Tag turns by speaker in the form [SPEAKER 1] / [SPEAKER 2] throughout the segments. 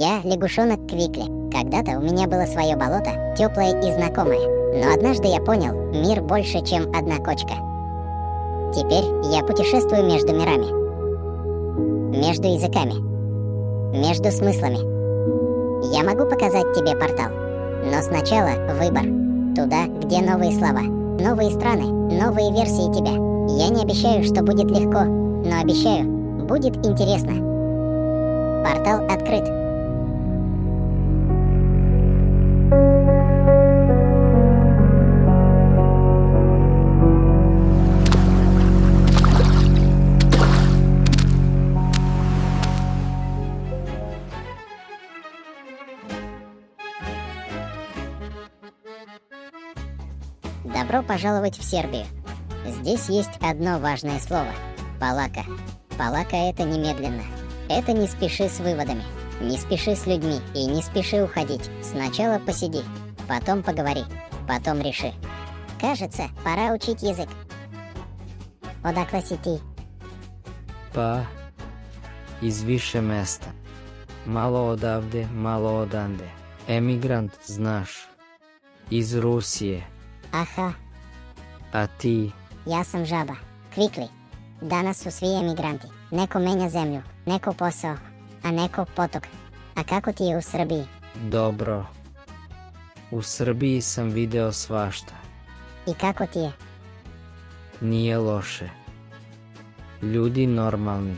[SPEAKER 1] Я лягушонок Квикли. Когда-то у меня было свое болото, теплое и знакомое. Но однажды я понял, мир больше, чем одна кочка. Теперь я путешествую между мирами. Между языками. Между смыслами. Я могу показать тебе портал. Но сначала выбор. Туда, где новые слова, новые страны, новые версии тебя. Я не обещаю, что будет легко, но обещаю, будет интересно. Портал открыт. Добро пожаловать в Сербию. Здесь есть одно важное слово – палака. Палака – это немедленно. Это не спеши с выводами, не спеши с людьми и не спеши уходить. Сначала посиди, потом поговори, потом реши. Кажется, пора учить язык. Odakle si ti?
[SPEAKER 2] Pa, iz više mesta. Malo odavde, malo odande. Emigrant, znaš. Iz Rusije.
[SPEAKER 1] Aha,
[SPEAKER 2] A ti?
[SPEAKER 1] ja sam žaba. Kvikli. Danas su svi emigranti. Neko menja zemlju, neko posao, a neko potok. A kako ti je u Srbiji?
[SPEAKER 2] Dobro. U Srbiji sam video svašta.
[SPEAKER 1] I kako ti je?
[SPEAKER 2] Nije loše. Ljudi normalni.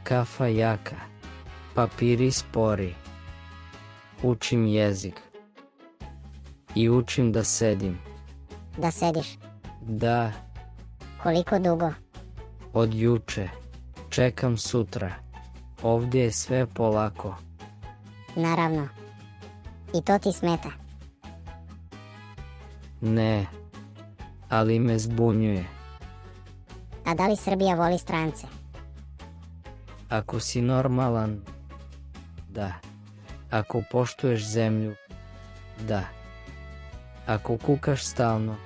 [SPEAKER 2] Kafa jaka. Papiri spori. Učim jezik. I učim da sedim.
[SPEAKER 1] Da sediš?
[SPEAKER 2] Da,
[SPEAKER 1] Koliko dugo?
[SPEAKER 2] od juče. Čekam sutra. Ovdje je sve polako.
[SPEAKER 1] Naravno. I to ti smeta?
[SPEAKER 2] Ne, ali me zbunjuje.
[SPEAKER 1] A da li Srbija voli strance?
[SPEAKER 2] Ako si normalan, da. Ako poštuješ zemlju, da. Ako kukaš stalno,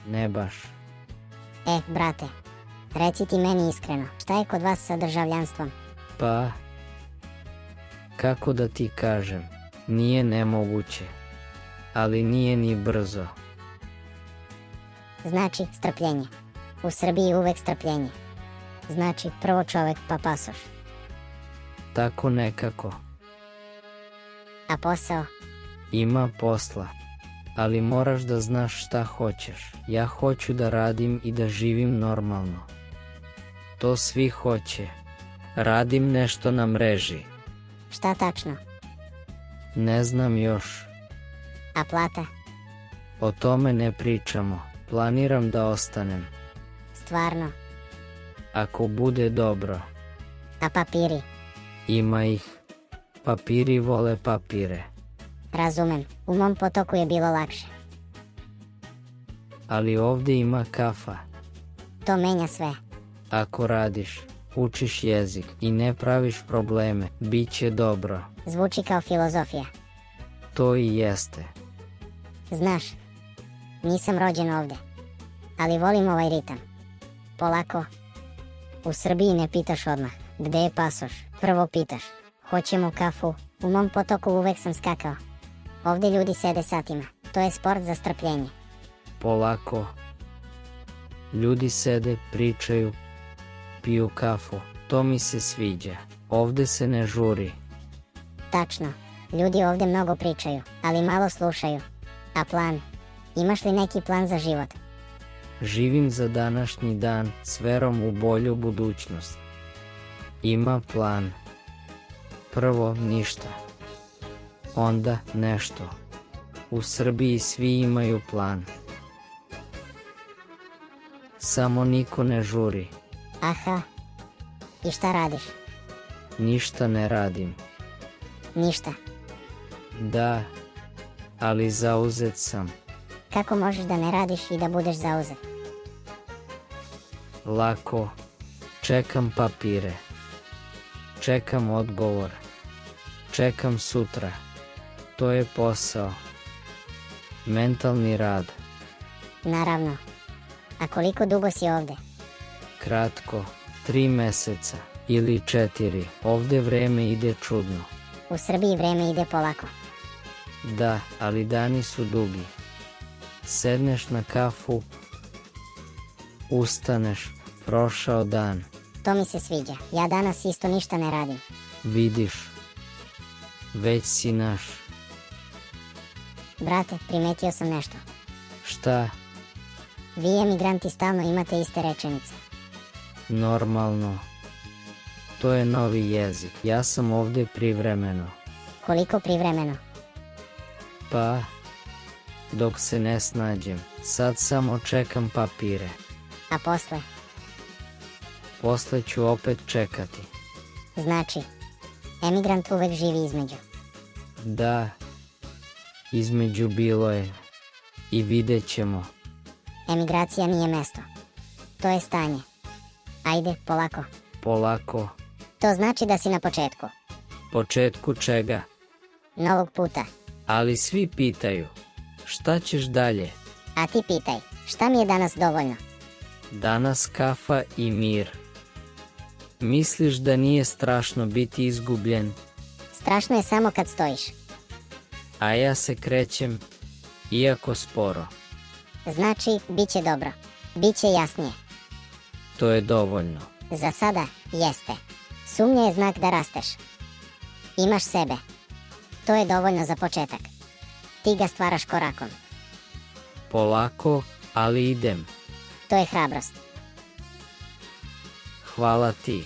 [SPEAKER 2] ne baš.
[SPEAKER 1] Brate, reci ti meni iskreno, šta je kod vas sa državljanstvom?
[SPEAKER 2] Pa, kako da ti kažem, nije nemoguće, ali nije ni brzo.
[SPEAKER 1] Znači strpljenje. U Srbiji uvek strpljenje. Znači prvo čovek pa pasoš.
[SPEAKER 2] Tako nekako.
[SPEAKER 1] A posao?
[SPEAKER 2] Ima posla, ali moraš da znaš šta hoćeš. Ja hoću da radim i da živim normalno. To svi hoće. Radim nešto na mreži.
[SPEAKER 1] Šta tačno?
[SPEAKER 2] Ne znam još.
[SPEAKER 1] A plata?
[SPEAKER 2] O tome ne pričamo. Planiram da ostanem.
[SPEAKER 1] Stvarno?
[SPEAKER 2] Ako bude dobro.
[SPEAKER 1] A papiri?
[SPEAKER 2] Ima ih. Papiri vole papire.
[SPEAKER 1] Razumem, u mom potoku je bilo lakše.
[SPEAKER 2] Ali ovdje ima kafa.
[SPEAKER 1] To menja sve.
[SPEAKER 2] Ako radiš, učiš jezik i ne praviš probleme, bit će dobro.
[SPEAKER 1] Zvuči kao filozofija.
[SPEAKER 2] To i jeste.
[SPEAKER 1] Znaš, nisam rođen ovde, ali volim ovaj ritam. Polako. U Srbiji ne pitaš odmah, gde je pasoš, prvo pitaš, hoćemo kafu, u mom potoku uvek sam skakao. Ovde ljudi sede satima, to je sport za strpljenje.
[SPEAKER 2] Polako. Ljudi sede, pričaju, piju kafu. To mi se sviđa. Ovdje se ne žuri.
[SPEAKER 1] Tačno, ljudi ovde mnogo pričaju, ali malo slušaju. A plan? Imaš li neki plan za život?
[SPEAKER 2] Živim za današnji dan s verom u bolju budućnost. Ima plan. Prvo ništa. Onda nešto. U Srbiji svi imaju plan. Samo niko ne žuri.
[SPEAKER 1] Aha. I šta radiš?
[SPEAKER 2] Ništa ne radim.
[SPEAKER 1] Ništa.
[SPEAKER 2] Da, ali zauzet sam.
[SPEAKER 1] Kako možeš da ne radiš i da budeš zauzet?
[SPEAKER 2] Lako. Čekam papire. Čekam odgovor. Čekam sutra. To je posao. Mentalni rad.
[SPEAKER 1] Naravno. A koliko dugo si ovde?
[SPEAKER 2] Kratko, 3 meseca ili 4. Ovdje vreme ide čudno.
[SPEAKER 1] U Srbiji vreme ide polako.
[SPEAKER 2] Da, ali dani su dugi. Sedneš na kafu, ustaneš, prošao dan.
[SPEAKER 1] To mi se sviđa. Ja danas isto ništa ne radim.
[SPEAKER 2] Vidiš, već si naš.
[SPEAKER 1] Brate, primetio sam nešto.
[SPEAKER 2] Šta?
[SPEAKER 1] Vi emigranti stalno imate iste rečenice.
[SPEAKER 2] Normalno. To je novi jezik. Ja sam ovdje privremeno.
[SPEAKER 1] Koliko privremeno?
[SPEAKER 2] Pa, dok se ne snađem. Sad samo čekam papire.
[SPEAKER 1] A posle?
[SPEAKER 2] Posle ću opet čekati.
[SPEAKER 1] Znači, emigrant uvek živi između.
[SPEAKER 2] Da, između bilo je. I vidjet ćemo.
[SPEAKER 1] Emigracija nije mesto. To je stanje. Ajde, polako.
[SPEAKER 2] Polako.
[SPEAKER 1] To znači da si na početku.
[SPEAKER 2] Početku čega?
[SPEAKER 1] Novog puta.
[SPEAKER 2] Ali svi pitaju. Šta ćeš dalje?
[SPEAKER 1] A ti pitaj, šta mi je danas dovoljno?
[SPEAKER 2] Danas kafa i mir. Misliš da nije strašno biti izgubljen?
[SPEAKER 1] Strašno je samo kad stojiš.
[SPEAKER 2] A ja se krećem, iako sporo.
[SPEAKER 1] Znači, bit će dobro. Biće jasnije.
[SPEAKER 2] To je dovoljno.
[SPEAKER 1] Za sada, jeste. Sumnja je znak da rasteš. Imaš sebe. To je dovoljno za početak. Ti ga stvaraš korakom.
[SPEAKER 2] Polako, ali idem.
[SPEAKER 1] To je hrabrost.
[SPEAKER 2] Hvala ti.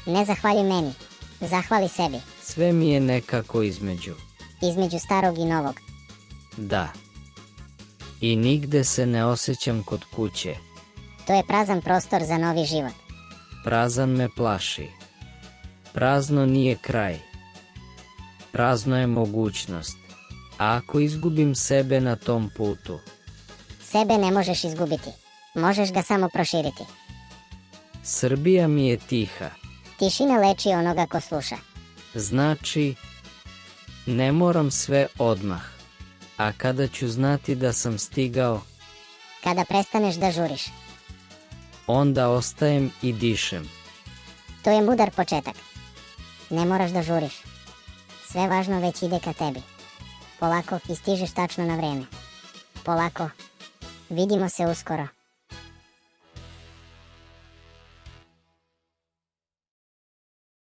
[SPEAKER 1] Ne zahvaljuj meni. Zahvali sebi.
[SPEAKER 2] Sve mi je nekako između.
[SPEAKER 1] Između starog i novog.
[SPEAKER 2] Da. I nigde se ne osjećam kod kuće.
[SPEAKER 1] To je prazan prostor za novi život.
[SPEAKER 2] Prazan me plaši. Prazno nije kraj. Prazno je mogućnost. A ako izgubim sebe na tom putu?
[SPEAKER 1] Sebe ne možeš izgubiti. Možeš ga samo proširiti.
[SPEAKER 2] Srbija mi je tiha.
[SPEAKER 1] Tišina leči onoga ko sluša.
[SPEAKER 2] Znači, ne moram sve odmah. A kada ću znati da sam stigao,
[SPEAKER 1] Kada prestaneš da žuriš.
[SPEAKER 2] onda ostajem i dišem.
[SPEAKER 1] To je mudar početak. Ne moraš da žuriš. Sve važno već ide ka tebi. Polako i stižeš tačno na vreme. Polako. Vidimo se uskoro.